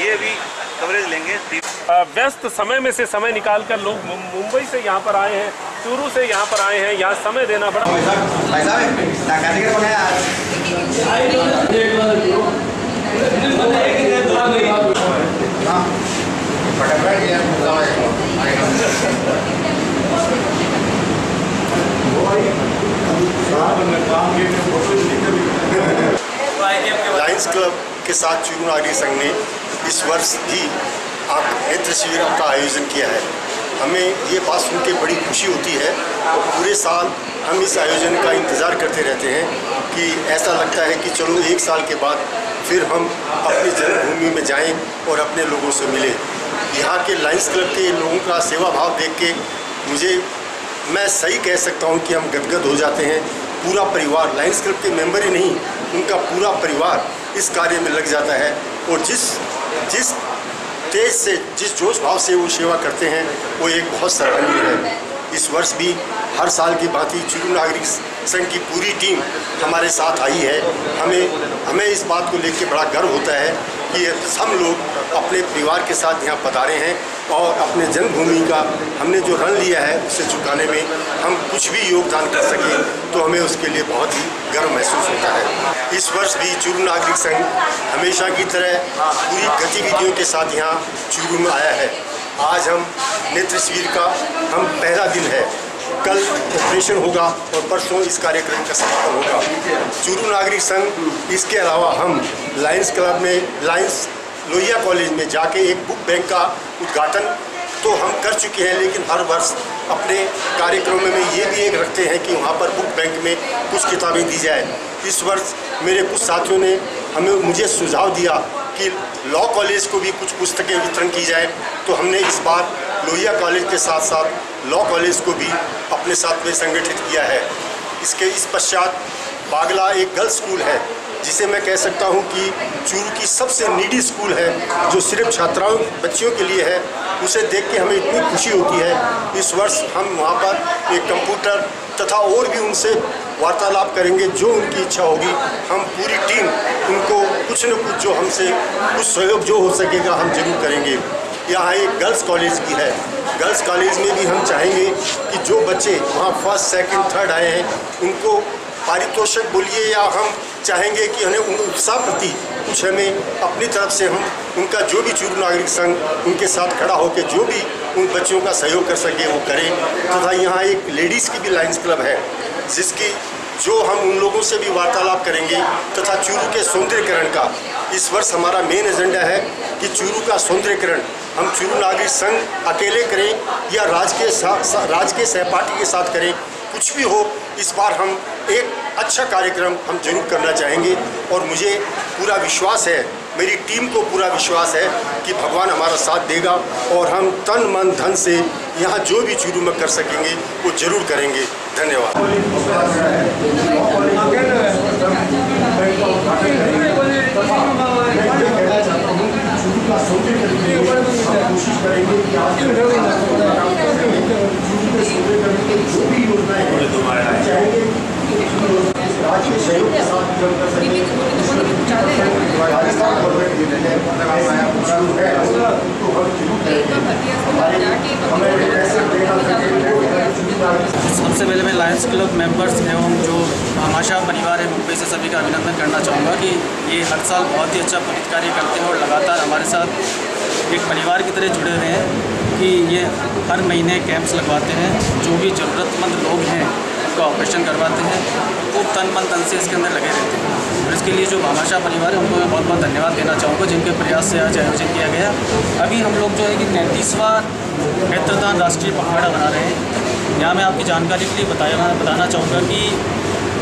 ये भी कवरेज लेंगे। व्यस्त समय में से समय निकालकर लोग मुंबई से यहाँ पर आए हैं, चूरू से यहाँ पर आए हैं, यहाँ समय देना बड़ा। लायंस क्लब के साथ चूरू नागरिक संघ ने इस वर्ष भी नेत्र शिविर का आयोजन किया है। हमें ये बात सुन के बड़ी खुशी होती है और पूरे साल हम इस आयोजन का इंतज़ार करते रहते हैं कि ऐसा लगता है कि चलो एक साल के बाद फिर हम अपनी जन्मभूमि में जाएं और अपने लोगों से मिलें। यहाँ के लायंस क्लब के लोगों का सेवा भाव देख के मैं सही कह सकता हूँ कि हम गदगद हो जाते हैं। पूरा परिवार, लायंस क्लब के मेंबर ही नहीं, उनका पूरा परिवार इस कार्य में लग जाता है और जिस तेज से, जिस जोश भाव से वो सेवा करते हैं वो एक बहुत सराहनीय है। इस वर्ष भी हर साल की भांति चूरू नागरिक संघ की पूरी टीम हमारे साथ आई है। हमें इस बात को लेकर बड़ा गर्व होता है कि हम लोग अपने परिवार के साथ यहाँ पधारे हैं और अपने जन्मभूमि का हमने जो रण लिया है उसे चुकाने में हम कुछ भी योगदान कर सकें तो हमें उसके लिए बहुत ही गर्व महसूस होता है। इस वर्ष भी चूरू नागरिक संघ हमेशा की तरह पूरी गतिविधियों के साथ यहाँ चूरू में आया है। आज हम नेत्र शिविर का पहला दिन है। कल ऑपरेशन होगा और परसों इस कार्यक्रम का समापन होगा। चूरू नागरिक संघ इसके अलावा हम लायंस क्लब में लोहिया कॉलेज में जाके एक बुक बैंक का उद्घाटन तो हम कर चुके हैं, लेकिन हर वर्ष अपने कार्यक्रमों में ये भी एक रखते हैं कि वहाँ पर बुक बैंक में कुछ किताबें दी जाए। इस वर्ष मेरे कुछ साथियों ने मुझे सुझाव दिया कि लॉ कॉलेज को भी कुछ पुस्तकें वितरण की जाए, तो हमने इस बार लोहिया कॉलेज के साथ साथ लॉ कॉलेज को भी अपने साथ में संगठित किया है। इस पश्चात बागला एक गर्ल्स स्कूल है जिसे मैं कह सकता हूं कि चूरू की सबसे नीडी स्कूल है, जो सिर्फ छात्राओं बच्चियों के लिए है। उसे देख के हमें इतनी खुशी होती है। इस वर्ष हम वहां पर एक कंप्यूटर तथा और भी उनसे वार्तालाप करेंगे, जो उनकी इच्छा होगी। हम पूरी टीम उनको कुछ न कुछ जो हमसे कुछ सहयोग जो हो सकेगा हम जरूर करेंगे। यहाँ एक गर्ल्स कॉलेज भी है। गर्ल्स कॉलेज में भी हम चाहेंगे कि जो बच्चे वहाँ फर्स्ट, सेकंड, थर्ड आए हैं उनको पारितोषिक बोलिए या हम चाहेंगे कि हमें उन उत्साह प्रति कुछ हमें अपनी तरफ से हम उनका जो भी चूरू नागरिक संघ उनके साथ खड़ा होकर जो भी उन बच्चों का सहयोग कर सके वो करें। तथा यहाँ एक लेडीज़ की भी लायंस क्लब है जिसकी जो हम उन लोगों से भी वार्तालाप करेंगे तथा चूरू के सौंदर्यकरण का इस वर्ष हमारा मेन एजेंडा है कि चूरू का सौंदर्यकरण हम चूरू नागरिक संघ अकेले करें या राजकीय सहपाठी के साथ करें, कुछ भी हो इस बार हम एक अच्छा कार्यक्रम हम जरूर करना चाहेंगे। और मुझे पूरा विश्वास है, मेरी टीम को पूरा विश्वास है कि भगवान हमारा साथ देगा और हम तन मन धन से यहाँ जो भी चूरू में कर सकेंगे वो जरूर करेंगे। धन्यवाद। सबसे पहले मैं लायंस क्लब मेंबर्स एवं जो भामाशाह परिवार है मुंबई से सभी का अभिनंदन करना चाहूँगा कि ये हर साल बहुत ही अच्छा पुनीत कार्य करते हैं और लगातार हमारे साथ एक परिवार की तरह जुड़े हुए हैं कि ये हर महीने कैंप्स लगवाते हैं। जो भी ज़रूरतमंद लोग हैं उनका ऑपरेशन करवाते हैं, वो तन मन धन से इसके अंदर लगे रहते हैं। और इसके लिए जो भामाशाह परिवार है उनको मैं बहुत बहुत धन्यवाद देना चाहूँगा जिनके प्रयास से आज आयोजन किया गया। अभी हम लोग जो है कि 33वां नेत्रदान राष्ट्रीय पखवाड़ा बना रहे हैं। यहाँ मैं आपकी जानकारी के लिए बताना चाहूँगा कि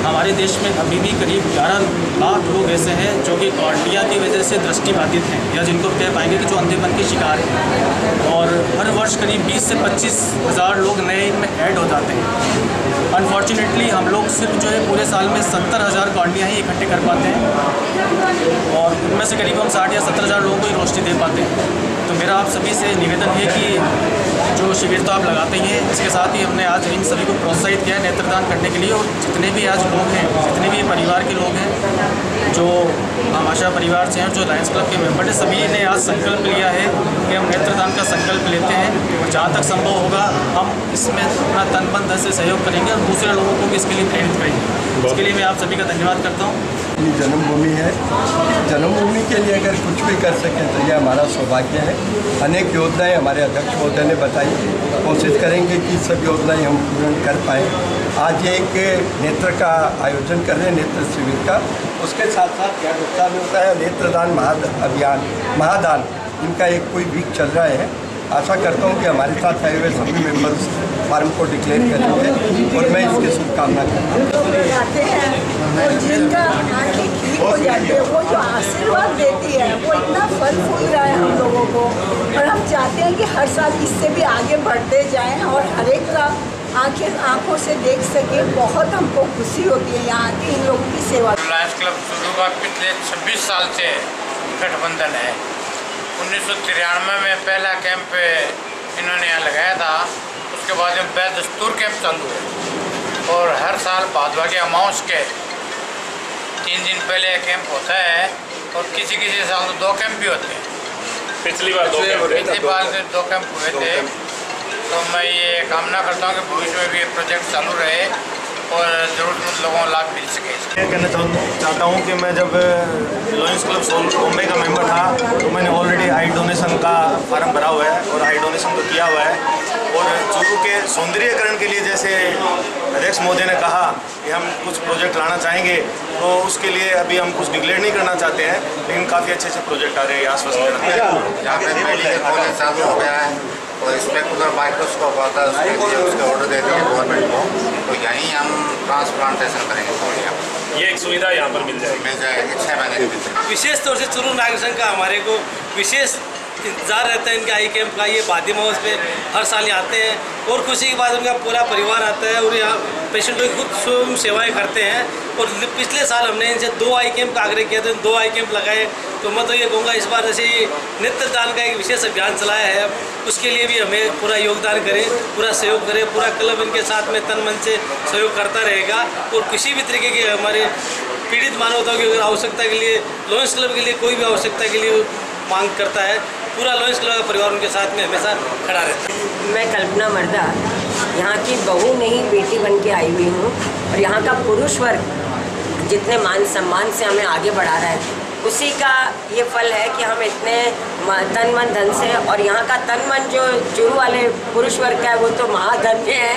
हमारे देश में अभी भी करीब 11 लाख लोग ऐसे हैं जो कि कॉर्निया की वजह से दृष्टिबाधित हैं या जिनको कह पाएंगे कि जो अंधेपन के शिकार हैं। और हर वर्ष करीब 20 से 25 हज़ार लोग नए इनमें ऐड हो जाते हैं। अनफॉर्चुनेटली हम लोग सिर्फ जो है पूरे साल में 70,000 कॉर्निया ही इकट्ठे कर पाते हैं और उनमें से करीब हम 60 या 70,000 लोगों को ही रोशनी दे पाते हैं। तो मेरा आप सभी से निवेदन है कि जो शिविर तो आप लगाते ही हैं, इसके साथ ही हमने आज इन सभी को प्रोत्साहित किया है नेत्रदान करने के लिए। और जितने भी आज लोग हैं, जितने भी परिवार के लोग हैं जो आशा परिवार से हैं, जो लायंस क्लब के मेंबर हैं, सभी ने आज संकल्प लिया है कि हम नेत्रदान का संकल्प लेते हैं और जहाँ तक संभव होगा हम इसमें अपना तन मन धन से सहयोग करेंगे और दूसरे लोगों को भी इसके लिए प्रेरित करेंगे। इसके लिए मैं आप सभी का धन्यवाद करता हूँ। अपनी जन्मभूमि है, जन्मभूमि के लिए अगर कुछ भी कर सकें तो यह हमारा सौभाग्य है। अनेक योजनाएं हमारे अध्यक्ष महोदय ने बताई, कोशिश करेंगे कि सब योजनाएं हम पूर्ण कर पाएँ। आज एक नेत्र का आयोजन कर रहे हैं, नेत्र शिविर का, उसके साथ साथ यह गुप्ता में होता है नेत्रदान महादान, इनका एक कोई वीक चल रहा है। आशा करता हूँ कि हमारे साथ आए हुए सभी मेंबर्स फार्म को डिक्लेयर करेंगे और मैं इसकी शुभकामना करता हूँ। लोग आते हैं और जिनका आँखें ठीक हो जाती है, वो जो आशीर्वाद देती है वो इतना फल फूल रहा है हम लोगों को, और हम चाहते हैं कि हर साल इससे भी आगे बढ़ते जाएं और हर एक का आँखों से देख सके। बहुत हमको खुशी होती है यहाँ आके इन लोगों की सेवा। लायंस क्लब चूरू का पिछले 26 साल से गठबंधन है। 1993 में पहला कैंप इन्होंने यहाँ लगाया था, उसके बाद में बेदस्तूर कैंप चालू है और हर साल भादवा के अमावस के 3 दिन पहले कैंप होता है और किसी साल तो 2 कैंप भी होते हैं। पिछली बार 2 कैंप हुए थे। तो मैं ये कामना करता हूँ कि भविष्य में भी ये प्रोजेक्ट चालू रहे और ज़रूरतमंद लोगों को लाभ मिल सके। ये कहना चाहता हूँ कि मैं जब लायंस क्लब बॉम्बे का मेंबर था तो मैंने ऑलरेडी आई डोनेशन का फार्म भरा हुआ है और आई डोनेशन तो किया हुआ है। और चूरू के सौंदर्यीकरण के लिए जैसे अध्यक्ष महोदय ने कहा कि हम कुछ प्रोजेक्ट लाना चाहेंगे, तो उसके लिए अभी हम कुछ डिक्लेयर नहीं करना चाहते हैं, लेकिन काफ़ी अच्छे प्रोजेक्ट आ रहे हैं। आश्वासन यहाँ पे मेडिकल कॉलेज चालू हो गया है और स्पेकुलर माइक्रोस्कोप आता है, उसके लिए उसके ऑर्डर दे दिए गवर्नमेंट को, तो यहीं हम ट्रांसप्लांटेशन करेंगे। ये एक सुविधा यहाँ पर मिल जाएगी 6 महीने की। विशेष तौर से चूरू नागरिक संघ का हमारे को विशेष इंतजार रहता है इनके आई कैंप का। ये बादी महोत्सव पे हर साल यहाँ आते हैं और खुशी की बात उनका पूरा परिवार आता है और यहाँ पेशेंटों की खुद स्वयं सेवाएं करते हैं। और पिछले साल हमने इनसे 2 आई कैंप का आग्रह किया था, 2 आई कैंप लगाए। तो मैं तो ये कहूँगा इस बार जैसे ये नेत्रदान का एक विशेष अभियान चलाया है, उसके लिए भी हमें पूरा योगदान करें, पूरा सहयोग करें। पूरा क्लब इनके साथ में तन मन से सहयोग करता रहेगा और किसी भी तरीके के हमारे पीड़ित मानवता की अगर आवश्यकता के लिए लायंस क्लब के लिए कोई भी आवश्यकता के लिए मांग करता है, पूरा लायंस क्लब का परिवार उनके साथ में हमेशा खड़ा रहता है। मैं कल्पना मर्दा यहाँ की बहू नहीं बेटी बन के आई हुई हूँ और यहाँ का पुरुष वर्ग जितने मान सम्मान से हमें आगे बढ़ा रहा है, उसी का ये फल है कि हम इतने तन मन धन से, और यहाँ का तन मन जो चूरू वाले पुरुष वर्ग का है वो तो महाधन्य है,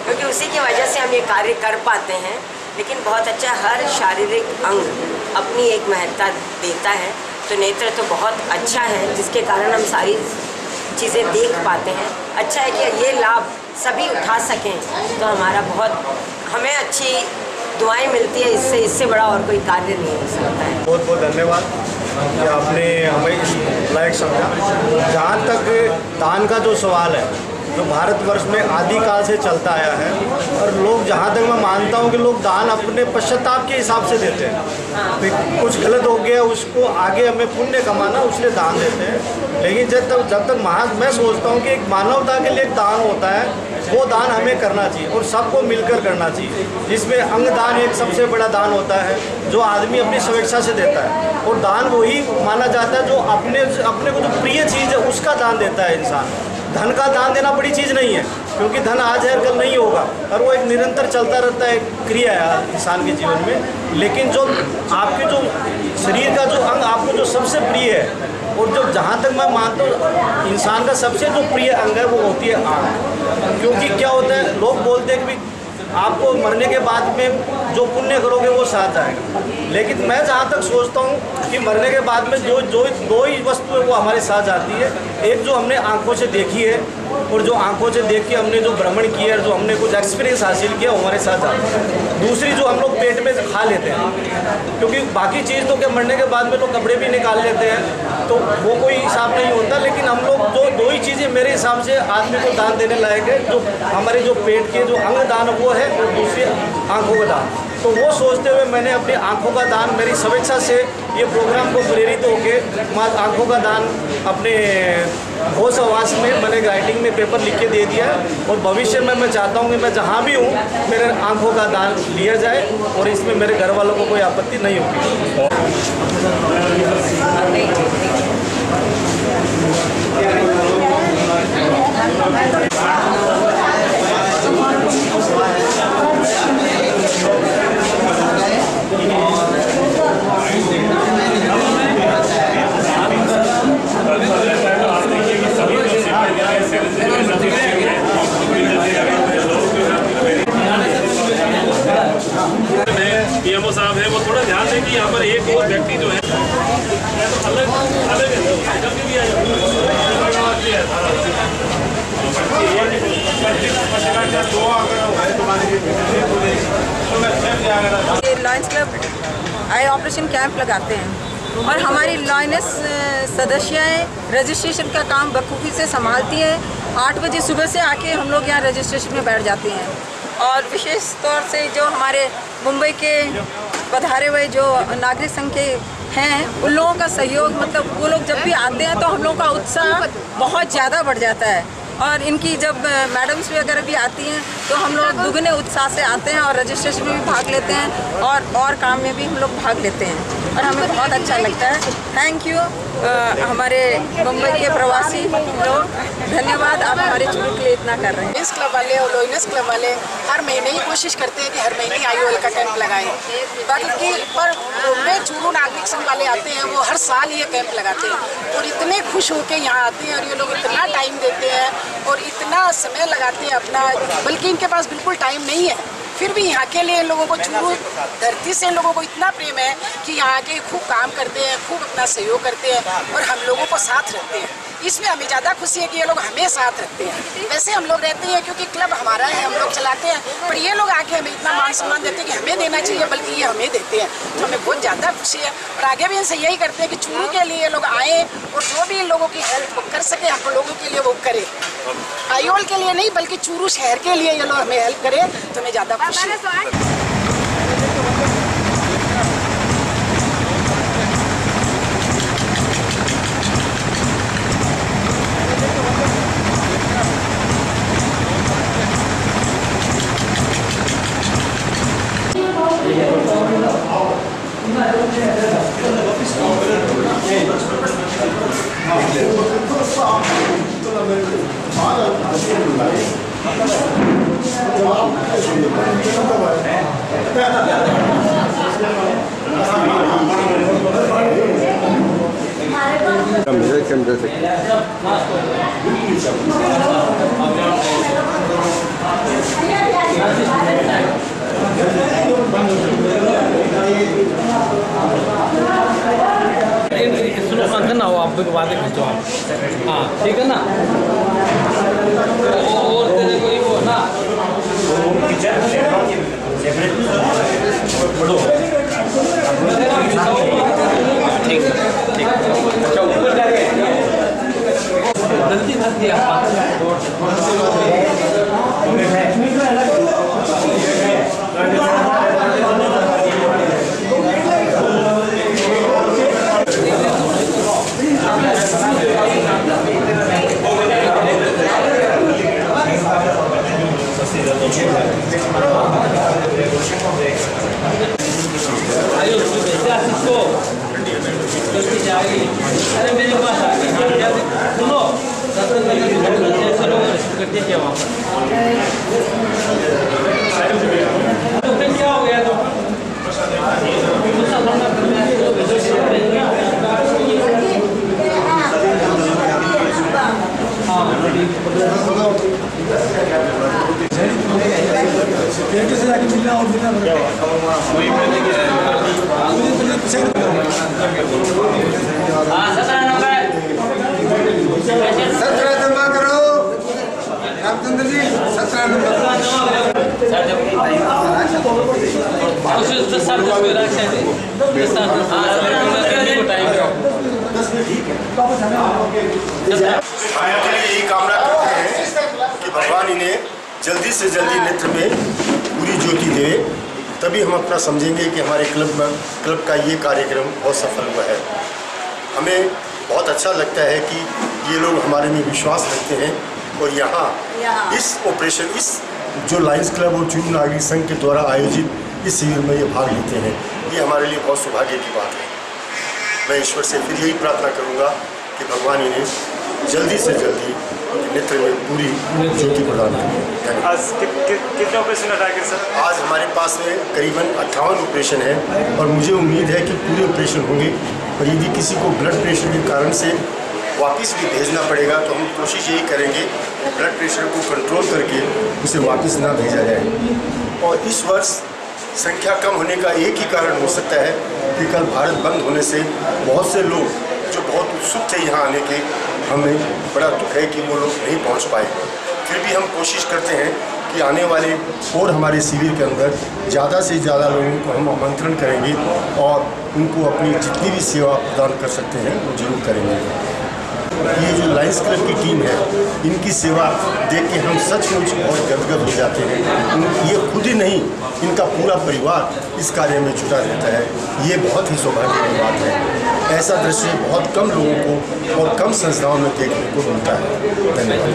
क्योंकि उसी की वजह से हम ये कार्य कर पाते हैं। लेकिन बहुत अच्छा, हर शारीरिक अंग अपनी एक महत्ता देता है, तो नेत्र तो बहुत अच्छा है जिसके कारण हम सारी चीज़ें देख पाते हैं। अच्छा है कि ये लाभ सभी उठा सकें, तो हमारा हमें अच्छी दुआएं मिलती है। इससे बड़ा और कोई कार्य नहीं हो सकता है। बहुत बहुत धन्यवाद कि आपने हमें इस लायक समझा। जहाँ तक दान का जो सवाल है, जो भारतवर्ष में आदिकाल से चलता आया है, और लोग, जहाँ तक मैं मानता हूँ कि लोग दान अपने पश्चाताप के हिसाब से देते हैं। कुछ गलत हो गया, उसको आगे हमें पुण्य कमाना, उसलिए दान देते हैं। लेकिन जब तक मैं सोचता हूँ कि एक मानवता के लिए एक दान होता है, वो दान हमें करना चाहिए और सबको मिलकर करना चाहिए, जिसमें अंगदान एक सबसे बड़ा दान होता है जो आदमी अपनी स्वेच्छा से देता है। और दान वही माना जाता है जो अपने को जो प्रिय चीज़ है उसका दान देता है इंसान। धन का दान देना बड़ी चीज़ नहीं है, क्योंकि धन आज है कल नहीं होगा, और वो एक निरंतर चलता रहता है क्रिया है इंसान के जीवन में। लेकिन जो आपके जो शरीर का जो अंग आपको जो सबसे प्रिय है, और जो जहाँ तक मैं मानता हूँ इंसान का सबसे जो प्रिय अंग है वो होती है आँख। क्योंकि क्या होता है, लोग बोलते हैं कि आपको मरने के बाद में जो पुण्य करोगे वो साथ आएगा, लेकिन मैं जहाँ तक सोचता हूँ कि मरने के बाद में जो 2 ही वस्तु है वो हमारे साथ आती है। एक जो हमने आंखों से देखी है, और जो आंखों से देख के हमने जो भ्रमण किया, जो हमने कुछ एक्सपीरियंस हासिल किया, वो हमारे साथ आती है। दूसरी जो हम लोग पेट में खा लेते हैं, क्योंकि बाकी चीज़ तो क्या मरने के बाद में लोग कपड़े भी निकाल लेते हैं, तो वो कोई हिसाब नहीं होता। लेकिन हम लोग जो 2 ही चीज़ें मेरे हिसाब से आदमी को दान देने लायक है, जो हमारे जो पेट के जो अंग दान वो है, और दूसरी आंखों का दान। तो वो सोचते हुए मैंने अपनी आँखों का दान, मेरी स्वेच्छा से ये प्रोग्राम को प्रेरित होके आँखों का दान अपने होश आवास में मैंने राइटिंग में पेपर लिख के दे दिया है। और भविष्य में मैं चाहता हूँ कि मैं जहाँ भी हूँ मेरे आँखों का दान लिया जाए और इसमें मेरे घर वालों को कोई आपत्ति नहीं होगी। पीएमओ साहब है, वो थोड़ा ध्यान दें कि यहाँ पर एक और व्यक्ति जो है अलग अलग Lions club I operation camp लगाते हैं और हमारी लायंस सदस्याएं रजिस्ट्रेशन का काम बखूबी से संभालती हैं। 8 बजे सुबह से आके हम लोग यहाँ रजिस्ट्रेशन में बैठ जाते हैं। और विशेष तौर से जो हमारे मुंबई के पधारे हुए जो नागरिक संघ के हैं उन लोगों का सहयोग, मतलब वो लोग जब भी आते हैं तो हम लोगों का उत्साह बहुत ज़्यादा बढ़ जाता है। और इनकी जब मैडम्स वगैरह भी आती हैं तो हम लोग दुगने उत्साह से आते हैं और रजिस्ट्रेशन में भी भाग लेते हैं और काम में भी हम लोग भाग लेते हैं और हमें बहुत अच्छा लगता है। थैंक यू हमारे मुंबई के प्रवासी लोग, धन्यवाद आप हमारे चुरू के लिए इतना कर रहे हैं। लायंस क्लब वाले और लायंस क्लब वाले हर महीने ही कोशिश करते हैं कि हर महीने IOL का कैंप लगाएं। बाकी पर मुंबई चुरू नागरिक संघ वाले आते हैं, वो हर साल ये कैंप लगाते हैं और इतने खुश होकर यहाँ आते हैं और ये लोग इतना टाइम देते हैं और इतना समय लगाते हैं अपना, बल्कि इनके पास बिल्कुल टाइम नहीं है, फिर भी यहाँ के लिए इन लोगों को चुरू धरती से इन लोगों को इतना प्रेम है कि यहाँ के खूब काम करते हैं, खूब अपना सहयोग करते हैं और हम लोगों को साथ रखते हैं। इसमें हमें ज़्यादा खुशी है कि ये लोग हमें साथ रखते हैं। वैसे हम लोग रहते हैं क्योंकि क्लब हमारा है, हम लोग चलाते हैं, पर ये लोग आके हमें इतना मान सम्मान देते हैं कि हमें देना चाहिए, बल्कि ये हमें देते हैं, तो हमें बहुत ज़्यादा खुशी है। और आगे भी इनसे यही करते हैं कि चुरू के लिए लोग आए और जो भी इन लोगों की हेल्प कर सके हम लोगों के लिए वो करे। IOL के लिए नहीं बल्कि चुरू शहर के लिए ये लोग हमें हेल्प करें तो हमें ज़्यादा खुशी है। ना हो आप भी बातें खींचो आप, हाँ ठीक है ना। और तेरे कोई वो ना ठीक ठीक अच्छा ऊपर जाके जल्दी मत दिया अरे मेरे पास आ गई सुनो क्या वहाँ पर क्या हो गया तो से जाके मिलना और मिलना रामचंद्र जी 17 यही कामना करते हैं कि भगवान इन्हें जल्दी से जल्दी नेत्र में पूरी ज्योति दे तभी हम अपना समझेंगे कि हमारे क्लब का ये कार्यक्रम बहुत सफल हुआ है। हमें बहुत अच्छा लगता है कि ये लोग हमारे में विश्वास रखते हैं और यहाँ इस ऑपरेशन, इस जो लायंस क्लब और चूरू नागरिक संघ के द्वारा आयोजित इस शिविर में ये भाग लेते हैं, ये हमारे लिए बहुत सौभाग्य की बात है। मैं ईश्वर से फिर यही प्रार्थना करूँगा कि भगवान इन्हें जल्दी से जल्दी नेत्र में पूरी ज्योति प्रदान करें। आज कितने ऑपरेशन अटैक सर? आज हमारे पास में करीबन 58 ऑपरेशन है और मुझे उम्मीद है कि पूरे ऑपरेशन होंगे। और यदि किसी को ब्लड प्रेशर के कारण से वापस भी भेजना पड़ेगा तो हम कोशिश यही करेंगे ब्लड प्रेशर को कंट्रोल करके उसे वापस ना भेजा जाए। और इस वर्ष संख्या कम होने का एक ही कारण हो सकता है कि कल भारत बंद होने से बहुत से लोग जो बहुत उत्सुक थे यहाँ आने के, हमें बड़ा दुख है कि वो लोग नहीं पहुँच पाए। फिर भी हम कोशिश करते हैं कि आने वाले और हमारे शिविर के अंदर ज़्यादा से ज़्यादा लोगों को हम आमंत्रण करेंगे और उनको अपनी जितनी भी सेवा प्रदान कर सकते हैं वो जरूर करेंगे। ये जो लायंस क्लब की टीम है, इनकी सेवा देख के हम सचमुच बहुत गदगद हो जाते हैं। ये खुद ही नहीं, इनका पूरा परिवार इस कार्य में जुटा रहता है। ये बहुत ही सौभाग्य की बात है। ऐसा दृश्य बहुत कम लोगों को और कम संस्थाओं में देखने को मिलता है। धन्यवाद।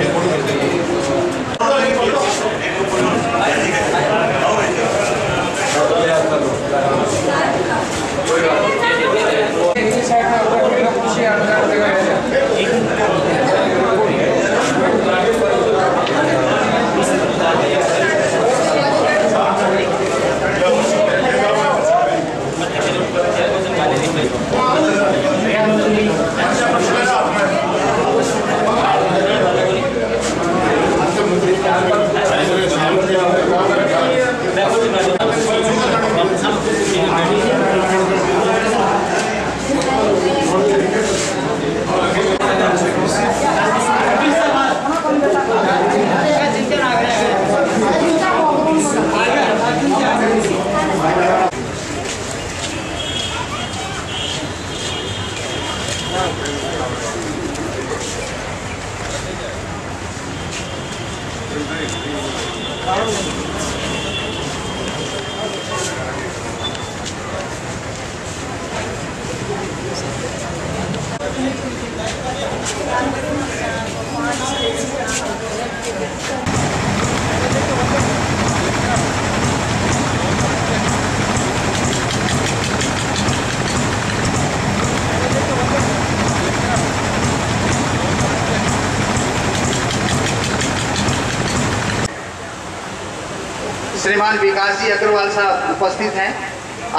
श्रीमान विकास जी अग्रवाल साहब उपस्थित हैं।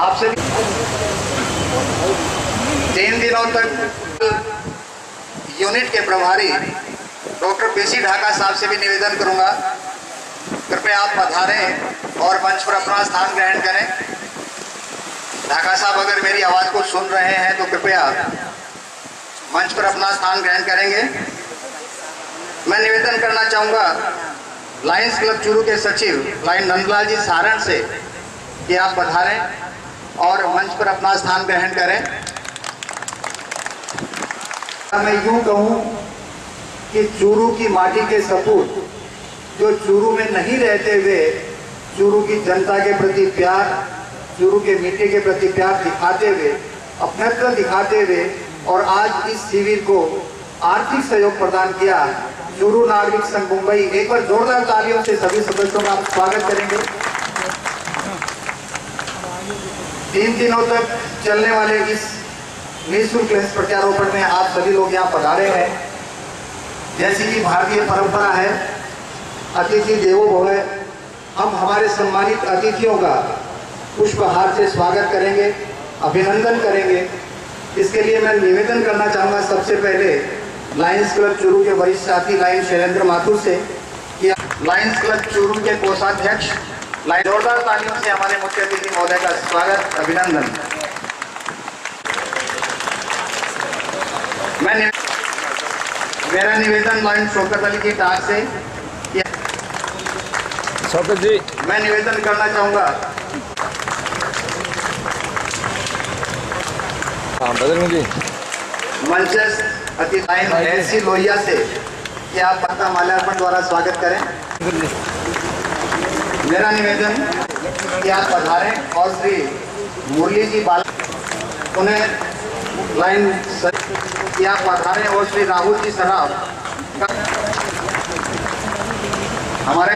आपसे 3 दिनों तक यूनिट के प्रभारी डॉक्टर पेशी ढाका साहब से भी निवेदन करूंगा, कृपया आप पधारें और मंच पर अपना स्थान ग्रहण करें। ढाका साहब अगर मेरी आवाज़ को सुन रहे हैं तो कृपया मंच पर अपना स्थान ग्रहण करेंगे। मैं निवेदन करना चाहूँगा लायंस क्लब चूरू के सचिव लाइन नंदलाल जी सारण से कि आप पधारें और मंच पर अपना स्थान ग्रहण करें। मैं यूं कहूं कि चूरू की माटी के सपूत जो चूरू में नहीं रहते हुए चूरू की जनता के प्रति प्यार, चूरू के मिट्टी के प्रति प्यार दिखाते हुए, अपनत्व दिखाते हुए और आज इस शिविर को आर्थिक सहयोग प्रदान किया, चूरू नागरिक संघ मुंबई। एक बार जोरदार तालियों से सभी सदस्यों का स्वागत करेंगे। 3 दिनों तक चलने वाले इस निःशुल्क लेंस प्रत्यारोपण में आप सभी लोग यहाँ पधारे हैं। जैसी कि भारतीय परंपरा है, अतिथि देवो भव, हम हमारे सम्मानित अतिथियों का पुष्पहार से स्वागत करेंगे, अभिनंदन करेंगे। इसके लिए मैं निवेदन करना चाहूँगा सबसे पहले लायंस क्लब चूरू के वरिष्ठ साथी लाइन शैलेंद्र माथुर से कि लायंस क्लब चूरू के कोषाध्यक्ष जोरदार तालियों से हमारे मुख्य अतिथि महोदय का स्वागत, अभिनंदन। मेरा निवेदन लाइन शौकत अली की टाक से शौकत जी, मैं निवेदन करना चाहूँगा मंचस्थ अतिथि लाइन ऐसी लोहिया से कि आप पत्ता माल्यार्पण द्वारा स्वागत करें। मेरा निवेदन कि आप पधारें और श्री मुरली जी बाला उन्हें लाइन कि आप पधारें और श्री राहुल जी सराफ हमारे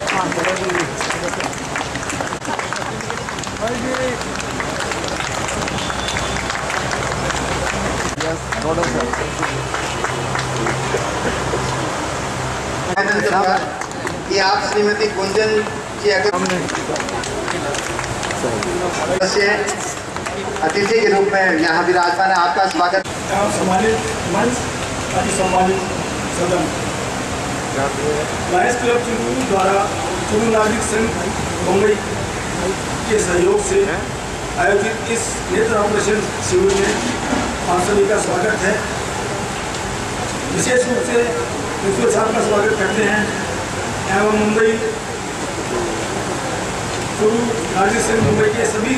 कि आप श्रीमती गुंजन जी अतिथि के रूप में यहाँ विराजमान है। आपका स्वागत। सम्मानित मंच, सम्मानित सदन, लायंस क्लब चुरू द्वारा चुरू नागरिक संघ मुंबई के सहयोग से आयोजित इस नेत्र ऑपरेशन शिविर में आप सभी का स्वागत है। विशेष रूप से प्रिंसिपल साहब का स्वागत करते हैं एवं मुंबई चुरू नागरिक संघ मुंबई के सभी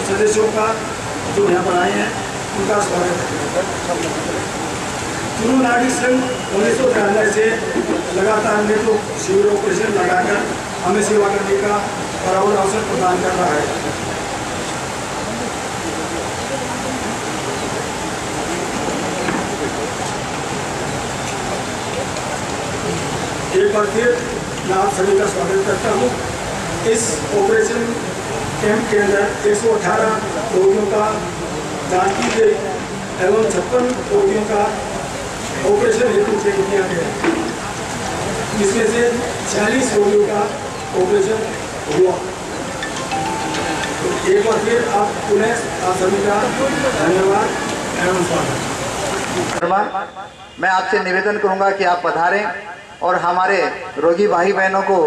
सदस्यों का जो यहाँ पर आए हैं उनका स्वागत है। चुरू नागरिक संघ 1993 से लगातार नेत्र शिविर ऑपरेशन लगाकर हमें सेवा करने का बराबर अवसर प्रदान कर रहा है। एक बार फिर मैं आप सभी का स्वागत करता हूँ। इस ऑपरेशन कैंप के अंदर 118 रोगियों का जांच की गई एवं 56 रोगियों का ऑपरेशन हेतु चेक किया गया, जिसमें से 46 रोगियों का ऑपरेशन हुआ। तो एक बार फिर आप पुनः आप सभी का धन्यवाद एवं स्वागत। मैं आपसे निवेदन करूंगा कि आप पधारें और हमारे रोगी भाई बहनों को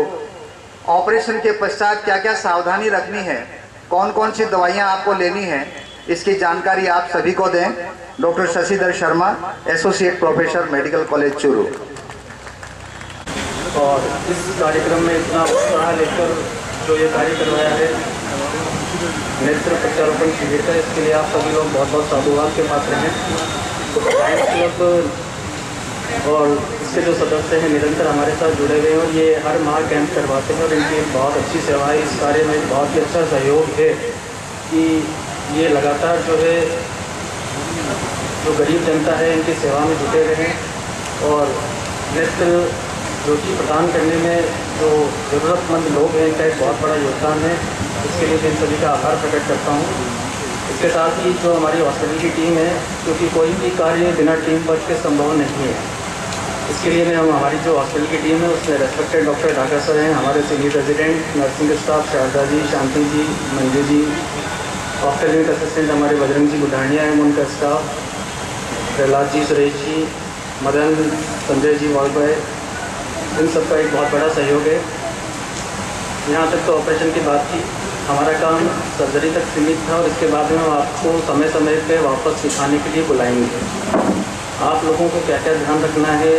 ऑपरेशन के पश्चात क्या क्या सावधानी रखनी है, कौन कौन सी दवाइयां आपको लेनी है, इसकी जानकारी आप सभी को दें। Doctor Shashidhar Sharma, associate professor, medical college Churu. और इस कार्यक्रम में इतना उत्साह लेकर जो ये कार्य करवाया है नेत्र प्रत्यारोपण शिविर का, इसके लिए आप सभी लोग बहुत बहुत साधुवाद के पात्र हैं। लायंस क्लब और इसके जो सदस्य हैं निरंतर हमारे साथ जुड़े हुए हैं और ये हर माह कैंप करवाते हैं और इनकी बहुत अच्छी सेवा है। इस कार्य में बहुत ही अच्छा सहयोग है कि ये लगातार जो है जो गरीब जनता है इनकी सेवा में जुटे रहें और नेत्र रोटी प्रदान करने में जो ज़रूरतमंद लोग हैं इनका एक बहुत बड़ा योगदान है। इसके लिए इन सभी का आभार प्रकट करता हूँ। इसके साथ ही जो हमारी हॉस्पिटल की टीम है, क्योंकि कोई भी कार्य बिना टीम वर्क के संभव नहीं है, इसके लिए मैं हमारी जो हॉस्पिटल की टीम है उसमें रेस्पेक्टेड डॉक्टर ढाका सर हैं, हमारे senior resident nursing staff Sharda ji, Shanti ji, Manju ji, afternoon assistant हमारे बजरंग जी बुढ़ानिया हैं, उनका स्टाफ प्रहलाद जी, सुरेश जी, मदन, संजय जी, वाल भाई, इन सबका एक बहुत बड़ा सहयोग है। यहाँ तक तो ऑपरेशन की बात की, हमारा काम सर्जरी तक सीमित था और इसके बाद में हम आपको समय समय पे वापस सिखाने के लिए बुलाएंगे। आप लोगों को क्या क्या ध्यान रखना है,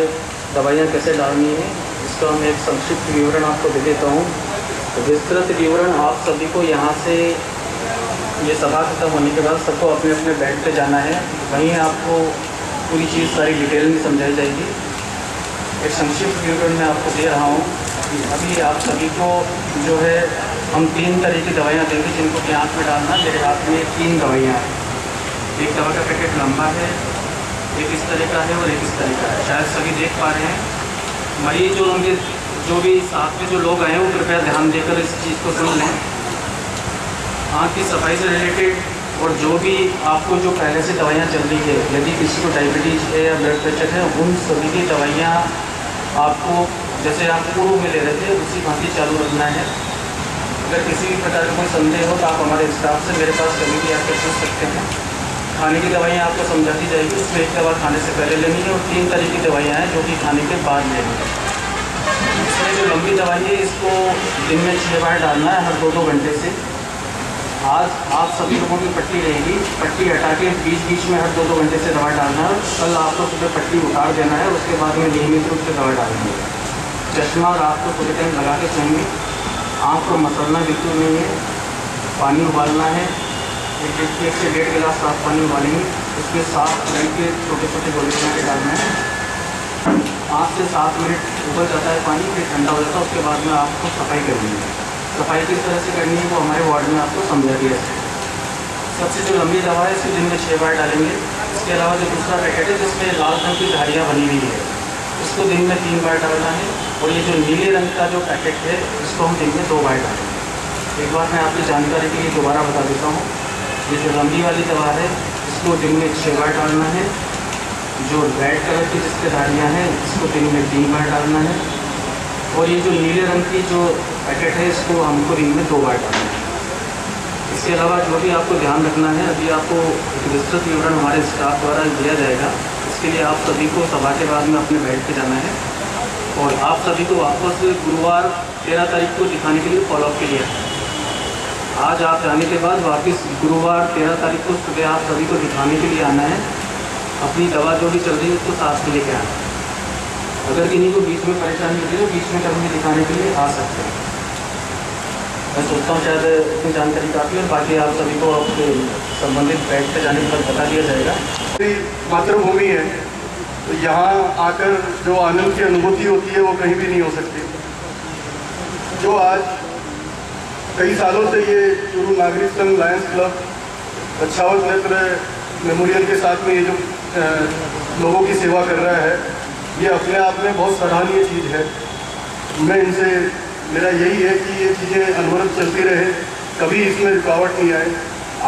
दवाइयाँ कैसे डालनी है, इसका मैं एक संक्षिप्त विवरण आपको दे देता हूँ। तो विस्तृत विवरण आप सभी को यहाँ से ये सभा खत्म होने के बाद सबको अपने अपने बेड पे जाना है, वहीं आपको पूरी चीज़ सारी डिटेल में समझाई जाएगी। एक संक्षिप्त विवरण मैं आपको दे रहा हूँ कि अभी आप सभी को जो है हम 3 तरह की दवाइयाँ देंगे जिनको कि आँख में डालना। मेरे हाथ में 3 दवाइयाँ हैं, एक दवा का पैकेट लंबा है, एक इस तरह का है और एक इस तरह का है, शायद सभी देख पा रहे हैं। मरीज और उनके जो भी साथ में जो लोग आए हैं वो कृपया ध्यान देकर इस चीज़ को सुन लें। आँख की सफाई से रिलेटेड और जो भी आपको जो पहले से दवाइयाँ चल रही है, यदि किसी को डायबिटीज़ है या ब्लड प्रेशर है, उन सभी की दवाइयाँ आपको जैसे आप पूर्व में ले रहे थे उसी भांति चालू रखना है। अगर किसी भी प्रकार का कोई संदेह हो तो आप हमारे स्टाफ से मेरे पास कभी भी आकर पूछ सकते हैं। खाने की दवाइयाँ आपको समझा दी जाएगी, उसमें एक दवा खाने से पहले लेनी है और 3 तरह की दवाइयाँ हैं जो कि खाने के बाद लेनी है। इसमें जो लंबी दवाई है इसको दिन में 6 बार डालना है, हर 2-2 घंटे से। आज आप सभी लोगों की पट्टी रहेगी, पट्टी हटा के बीच में हर 2-2 घंटे से दवा डालना है। कल आपको सुबह पट्टी उतार देना है, उसके बाद में नियमित रूप से दवा डालनी है। चश्मा रात को पूरे टाइम लगा के सोएंगे, आँख को मसलना बिल्कुल नहीं है। पानी उबालना है, 1 से 1.5 गिलास साफ पानी उबालेंगे, उसमें 7 मिनट के छोटे छोटे गोले बना के डालना है। 5 से 7 मिनट उबल जाता है पानी, फिर ठंडा हो जाता है, उसके बाद में आपको सफाई करनी है। सफाई किस तरह से करनी है वो हमारे वार्ड में आपको समझा दिया है। सबसे जो लंबी दवा है इसको दिन में 6 बार डालेंगे। इसके अलावा जो दूसरा पैकेट है जिसमें लाल रंग की धारियाँ बनी हुई है इसको दिन में 3 बार डालना है। और ये जो नीले रंग का जो पैकेट है इसको हम दिन में 2 बार डालेंगे। एक बार मैं आपकी जानकारी के लिए दोबारा बता देता हूँ। ये जो लंबी वाली दवा है इसको दिन में 6 बार डालना है। जो रेड कलर की जिसके धारियाँ हैं इसको दिन में 3 बार डालना है। और ये जो नीले रंग की जो पैकेट है इसको हमको दिन में 2 बार डालना है। इसके अलावा जो भी आपको ध्यान रखना है, अभी आपको एक विस्तृत विवरण हमारे स्टाफ द्वारा दिया जाएगा। इसके लिए आप सभी को सभा के बाद में अपने बेड पे जाना है और आप सभी को वापस गुरुवार 13 तारीख को दिखाने के लिए फॉलोअप के लिए आज आप जाने के बाद वापस गुरुवार 13 तारीख को सुबह आप सभी को दिखाने के लिए आना है। अपनी दवा जो भी चल रही है उसको साथ में लेके आना है। अगर किन्हीं को बीच में परेशानी होती है तो बीच में कभी दिखाने के लिए आ सकते हैं। मैं सोचता हूँ शायद इतनी जानकारी काफ़ी है। बाकी आप सभी को आपके संबंधित बेड पे जाने के बाद बता दिया जाएगा। मातृभूमि है तो यहाँ आकर जो आनंद की अनुभूति होती है वो कहीं भी नहीं हो सकती। जो आज कई सालों से ये चूरू नागरिक संघ लायंस क्लब अच्छावत नेत्र मेमोरियल के साथ में ये जो लोगों की सेवा कर रहा है ये अपने आप में बहुत सराहनीय चीज़ है। मैं इनसे मेरा यही है कि ये चीज़ें अनवरत चलती रहे, कभी इसमें रुकावट नहीं आए।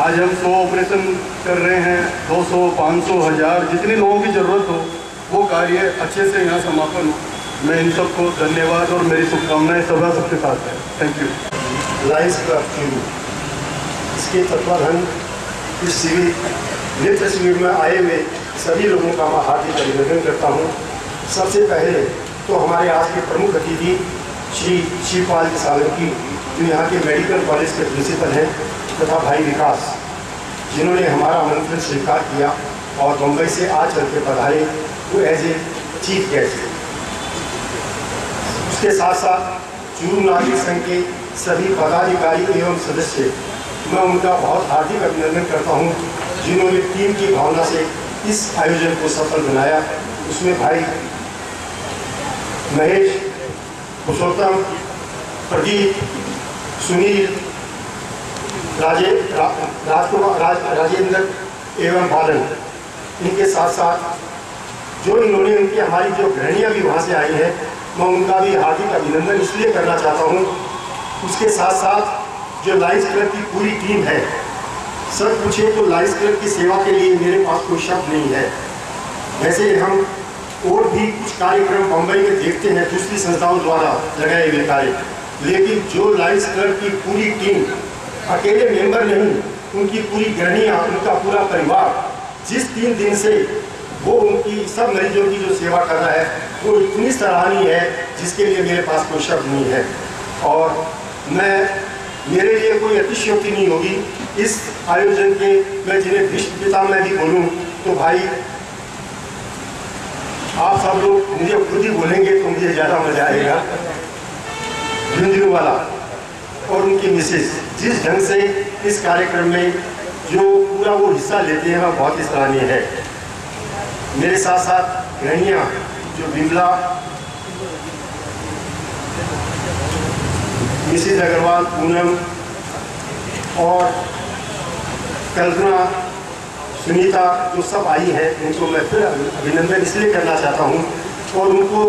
आज हम 100 ऑपरेशन कर रहे हैं, 200, 500, 1000 जितने लोगों की ज़रूरत हो वो कार्य अच्छे से यहाँ समापन हो। मैं इन सबको धन्यवाद और मेरी शुभकामनाएं सदा सबके साथ है। Thank you. Lions club Churu इसके तत्वाधान इस शिविर नृत्य शिविर में आए हुए सभी लोगों का मैं हार्दिक अभिनंदन करता हूँ। सबसे पहले तो हमारे आज के प्रमुख अतिथि श्री शिवपाल सालंकी जो यहाँ के मेडिकल कॉलेज के प्रिंसिपल हैं तथा भाई विकास जिन्होंने हमारा आमंत्रण स्वीकार किया और मुंबई से आज चल के पधारे वो एज ए चीफ गेस्ट। उसके साथ साथ चूरू नागरिक संघ के सभी पदाधिकारी एवं सदस्य मैं उनका बहुत हार्दिक अभिनंदन करता हूँ जिन्होंने टीम की भावना से इस आयोजन को सफल बनाया। उसमें भाई महेश, पुरुषोत्तम, प्रदीप, सुनील, राजेंद्र एवं बालन, इनके साथ साथ जो इन्होंने उनकी हमारी जो गृहणियाँ भी वहाँ से आई हैं मैं उनका भी हार्दिक अभिनंदन इसलिए करना चाहता हूँ। उसके साथ साथ जो लायंस क्लब की पूरी टीम है, सच पूछे तो लायंस क्लब की सेवा के लिए मेरे पास कोई शब्द नहीं है। वैसे हम और भी कुछ कार्यक्रम मुंबई में देखते हैं दूसरी संस्थाओं द्वारा लगाए हुए कार्य, लेकिन जो लायंस क्लब की पूरी टीम अकेले मेंबर नहीं, उनकी पूरी गृहणियाँ, उनका पूरा परिवार जिस 3 दिन से वो उनकी सब मरीजों की जो सेवा कर रहा है वो इतनी सराहनीय है जिसके लिए मेरे पास कोई शब्द नहीं है। और मेरे लिए कोई अतिशयोक्ति नहीं होगी इस आयोजन के मैं जिन्हें भीष्म पिता मैं भी बोलूँ तो भाई आप सब लोग मुझे खुद ही बोलेंगे तो मुझे ज़्यादा मजा आएगा। झुंझुनू वाला और उनकी मिसेस जिस ढंग से इस कार्यक्रम में जो पूरा वो हिस्सा लेते हैं वह बहुत ही सराहनीय है। मेरे साथ साथ गृहणियाँ जो बिमला, मिसेस अग्रवाल, पूनम और कल्पना, सुनीता जो सब आई हैं उनको मैं फिर अभिनंदन इसलिए करना चाहता हूँ और उनको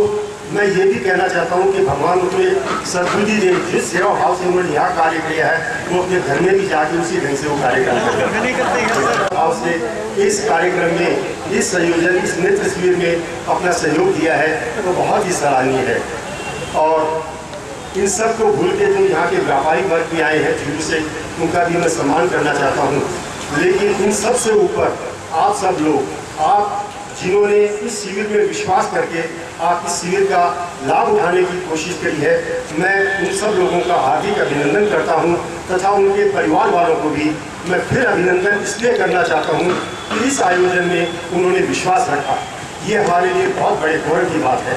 मैं ये भी कहना चाहता हूँ कि भगवान उन्हें सद्बुद्धि दे। जिस सेवा भाव से उन्होंने यहाँ कार्य किया है वो अपने घर में भी जाके उसी ढंग से वो कार्य करते भाव से इस कार्यक्रम में, इस संयोजन, इस नृत्य शिविर में अपना सहयोग दिया है वो बहुत ही सराहनीय है। और इन सब को भूल के जो यहाँ के व्यापारिक वर्ग भी आए हैं चूरू से, उनका भी मैं सम्मान करना चाहता हूँ। लेकिन इन सब से ऊपर आप सब लोग, आप जिन्होंने इस शिविर में विश्वास करके आप इस शिविर का लाभ उठाने की कोशिश करी है, मैं उन सब लोगों का हार्दिक अभिनंदन करता हूं तथा उनके परिवार वालों को भी मैं फिर अभिनंदन इसलिए करना चाहता हूं कि इस आयोजन में उन्होंने विश्वास रखा। ये हमारे लिए बहुत बड़े गौरव की बात है।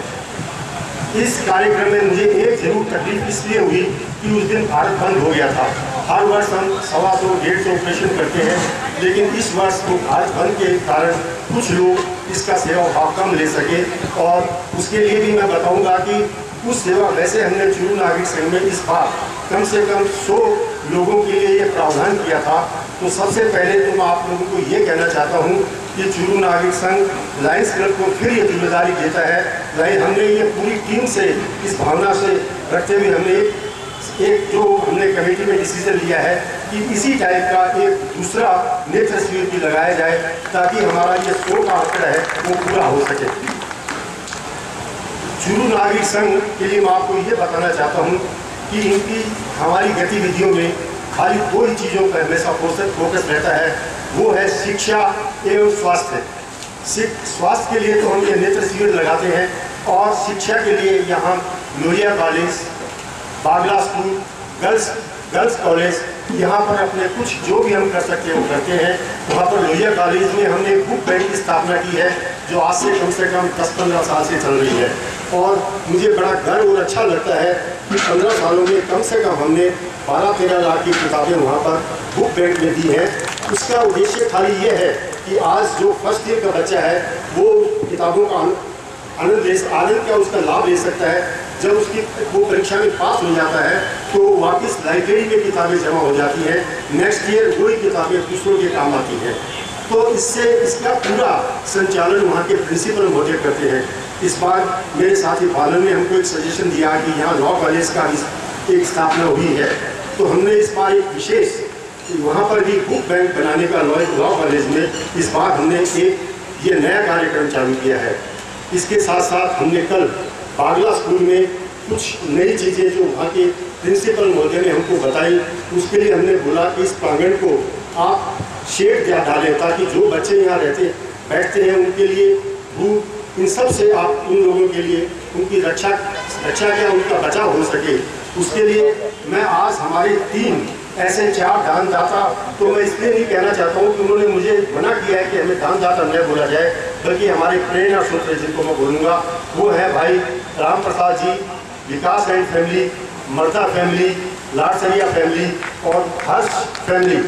इस कार्यक्रम में मुझे एक जरूर तकलीफ इसलिए हुई कि उस दिन भारत बंद हो गया था। हर वर्ष हम 125-150 ऑपरेशन करते हैं, लेकिन इस वर्ष वो भारत बंद के कारण कुछ लोग इसका सेवा भाव कम ले सके। और उसके लिए भी मैं बताऊंगा कि उस सेवा वैसे हमने चूरू नागरिक संघ में इस बार कम से कम 100 लोगों के लिए ये प्रावधान किया था। तो सबसे पहले तो मैं आप लोगों को ये कहना चाहता हूँ कि चूरू नागरिक संघ लायंस क्लब को फिर ये जिम्मेदारी देता है। हमने ये पूरी टीम से इस भावना से रखते हुए हमने एक जो हमने कमेटी में डिसीजन लिया है कि इसी टाइप का एक दूसरा नेत्र शिविर भी लगाया जाए ताकि हमारा ये 100 का आंकड़ा है वो पूरा हो सके। चूरू नागरिक संघ के लिए मैं आपको ये बताना चाहता हूँ कि इनकी हमारी गतिविधियों में खाली दो ही चीज़ों पर हमेशा फोकस रहता है, वो है शिक्षा एवं स्वास्थ्य। स्वास्थ्य के लिए तो हम ये नेत्र शिविर लगाते हैं और शिक्षा के लिए यहाँ लोहिया कॉलेज, बागला स्कूल, गर्ल्स कॉलेज, यहाँ पर अपने कुछ जो भी हम कर सकते हैं वो करते हैं। वहाँ पर लोहिया कॉलेज में हमने बुक बैंक की स्थापना की है जो आज से कम 10-15 साल से चल रही है और मुझे बड़ा गर्व और अच्छा लगता है कि 15 सालों में कम से कम हमने 12-13 लाख की किताबें वहाँ पर बुक बैंक में दी हैं। उसका उद्देश्य खाली ये है कि आज जो फर्स्ट ईयर का बच्चा है वो किताबों का आनंद का उसका लाभ ले सकता है। जब उसकी वो परीक्षा में पास हो जाता है तो वापस लाइब्रेरी में किताबें जमा हो जाती हैं, नेक्स्ट ईयर वही किताबें दूसरों के काम आती हैं। तो इससे इसका पूरा संचालन वहाँ के प्रिंसिपल महोदय करते हैं। इस बार मेरे साथी बालन ने हमको एक सजेशन दिया कि यहाँ लॉ कॉलेज का एक स्थापना हुई है, तो हमने इस बार एक विशेष वहाँ पर भी बुक बैंक बनाने का लॉ कॉलेज में इस बार हमने एक ये नया कार्यक्रम चालू किया है। इसके साथ साथ हमने कल बागला स्कूल में कुछ नई चीज़ें जो वहाँ के प्रिंसिपल महोदय ने हमको बताई, उसके लिए हमने बोला कि इस प्रांगण को आप शेड डालें ताकि जो बच्चे यहाँ बैठते हैं उनके लिए धूप इन सब से आप उन लोगों के लिए उनकी रक्षा क्या उनका बचाव हो सके। उसके लिए मैं आज हमारे 3 ऐसे 4 दानदाता, तो मैं इसलिए नहीं कहना चाहता हूँ कि उन्होंने मुझे मना किया है कि हमें दानदाता न बोला जाए, बल्कि हमारे प्रेरणा सूत्र जिनको मैं बोलूँगा वो है भाई राम प्रसाद जी, विकास एंड फैमिली, मर्दा फैमिली, लाडसरिया फैमिली और हर्ष फैमिली।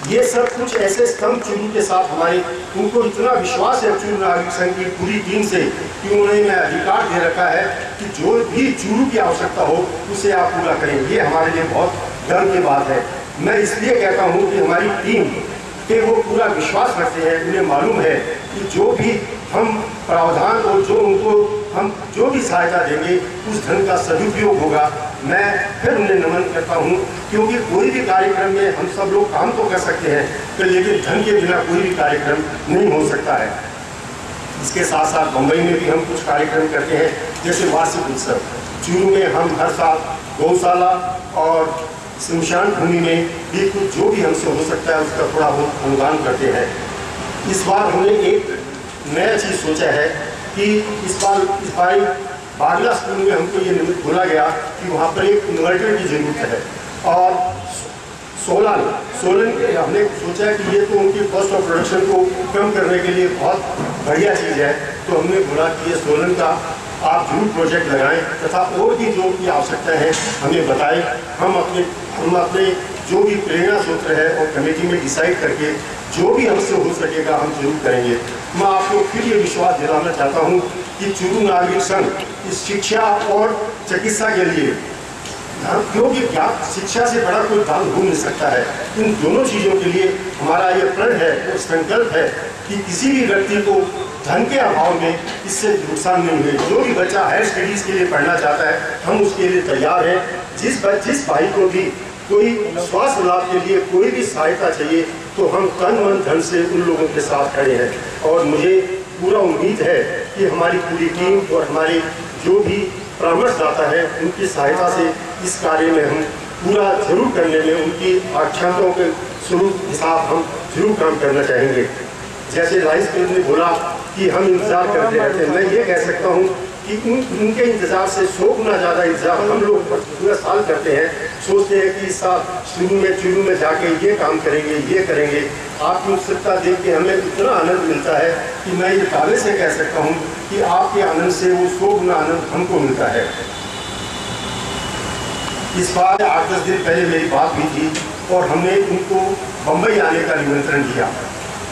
ये सब कुछ ऐसे स्तंभ चूरू के साथ हमारे उनको इतना विश्वास है चूरू नागरिक संघ की पूरी टीम से कि उन्होंने मैं अधिकार दे रखा है कि जो भी चूरू की आवश्यकता हो उसे आप पूरा करें। ये हमारे लिए बहुत गर्व की बात है। मैं इसलिए कहता हूँ कि हमारी टीम पे वो पूरा विश्वास रखते हैं, उन्हें मालूम है कि जो भी हम प्रावधान और जो उनको हम जो भी सहायता देंगे उस धन का सदुपयोग होगा। मैं फिर उन्हें नमन करता हूँ, क्योंकि कोई भी कार्यक्रम में हम सब लोग काम तो कर सकते हैं तो लेकिन धन के बिना कोई भी कार्यक्रम नहीं हो सकता है। इसके साथ साथ मुंबई में भी हम कुछ कार्यक्रम करते हैं, जैसे वार्षिक उत्सव। चूरू में हम हर साल गौशाला और शमशान भूमि में भी कुछ जो भी हमसे हो सकता है उसका थोड़ा बहुत अनुदान करते हैं। इस बार हमने एक नया चीज़ सोचा है कि इस बार बागला स्कूल में हमको ये निमित्त बोला गया कि वहाँ पर एक इन्वर्टर की ज़रूरत है और सोलर हमने सोचा कि ये तो उनकी कॉस्ट ऑफ प्रोडक्शन को कम करने के लिए बहुत बढ़िया चीज़ है। तो हमने बोला कि ये सोलर का आप जरूर प्रोजेक्ट लगाएं तथा और भी जो की आवश्यकता है हमें बताएं। हम अपने जो भी प्रेरणा सूत्र है और कमेटी में डिसाइड करके जो भी हमसे हो सकेगा हम जरूर करेंगे। मैं आपको फिर ये विश्वास दिलाना चाहता हूँ कि चूरू नागरिक संघ इस शिक्षा और चिकित्सा के लिए, क्योंकि शिक्षा से बड़ा कोई दान हो नहीं सकता है, इन दोनों चीज़ों के लिए हमारा ये प्रण है और संकल्प है कि किसी भी व्यक्ति को धन के अभाव में इससे नुकसान नहीं हुए। जो भी बच्चा हायर स्टडीज़ के लिए पढ़ना चाहता है हम उसके लिए तैयार हैं। जिस भाई को भी कोई स्वास्थ्य लाभ के लिए कोई भी सहायता चाहिए तो हम तन मन धन से उन लोगों के साथ खड़े हैं और मुझे पूरा उम्मीद है कि हमारी पूरी टीम और हमारे जो भी परामर्शदाता है उनकी सहायता से इस कार्य में हम पूरा जरूर करने में उनकी आकांक्षाओं के स्वरूप हिसाब हम जरूर काम करना चाहेंगे। जैसे लाइन्स क्लब ने बोला कि हम इंतज़ार करते रहते हैं, मैं ये कह सकता हूँ कि उनके इंतज़ार से 100 गुना ज़्यादा इंतज़ार हम लोग पूरा साल करते हैं। सोचते हैं कि इस साल चूरू में जाके ये काम करेंगे, ये करेंगे। आपकी उत्सुकता देख के हमें इतना आनंद मिलता है कि मैं ये दावे से कह सकता हूँ कि आपके आनंद से वो 100 गुना आनंद हमको मिलता है। इस बार 8-10 दिन पहले मेरी बात हुई थी और हमने उनको बम्बई आने का निमंत्रण दिया।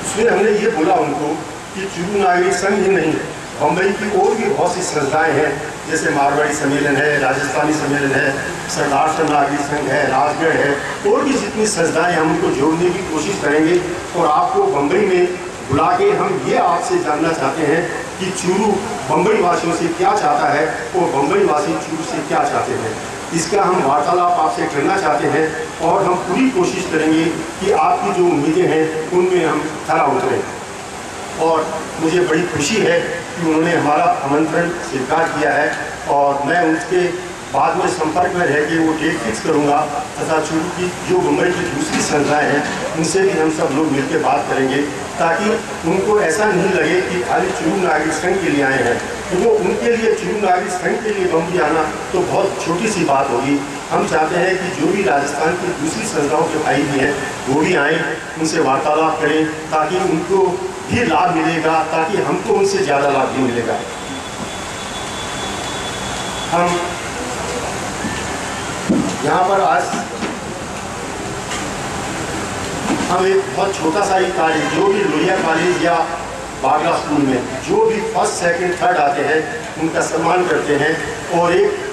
उसमें हमने ये बोला उनको कि चूरू नागरिक संघ ही नहीं बम्बई की और भी बहुत सी संस्थाएँ हैं, जैसे मारवाड़ी सम्मेलन है, राजस्थानी सम्मेलन है, सरदार नागरिक संघ है, राजगढ़ है, और भी जितनी संस्थाएँ हम उनको जोड़ने की कोशिश करेंगे। और आपको बम्बई में बुला के हम ये आपसे जानना चाहते हैं कि चूरू बम्बई वासियों से क्या चाहता है और बम्बई वासी चूरू से क्या चाहते हैं। इसका हम वार्तालाप आपसे करना चाहते हैं और हम पूरी कोशिश करेंगे कि आपकी जो उम्मीदें हैं उनमें हम खरा उतरें। और मुझे बड़ी खुशी है कि उन्होंने हमारा आमंत्रण स्वीकार किया है और मैं उनके बाद में संपर्क में रह के वो डेट फिक्स करूँगा तथा चूरू की जो मुंबई की दूसरी संस्थाएँ हैं उनसे भी हम सब लोग मिलकर बात करेंगे, ताकि उनको ऐसा नहीं लगे कि खाली चूरू नागरिक संघ के लिए आए हैं। क्योंकि उनके लिए चूरू नागरिक संघ के लिए बम्बई आना तो बहुत छोटी सी बात होगी। हम चाहते हैं कि जो भी राजस्थान की दूसरी संस्थाओं के भाई भी हैं वो भी आएँ, उनसे वार्तालाप करें, ताकि उनको भी लाभ मिलेगा, ताकि हमको उनसे ज़्यादा लाभ भी मिलेगा। हम यहाँ पर आज हम एक बहुत छोटा सा ही कॉलेज, जो भी लोहिया कॉलेज या बागला स्कूल में जो भी फर्स्ट सेकंड थर्ड आते हैं उनका सम्मान करते हैं। और एक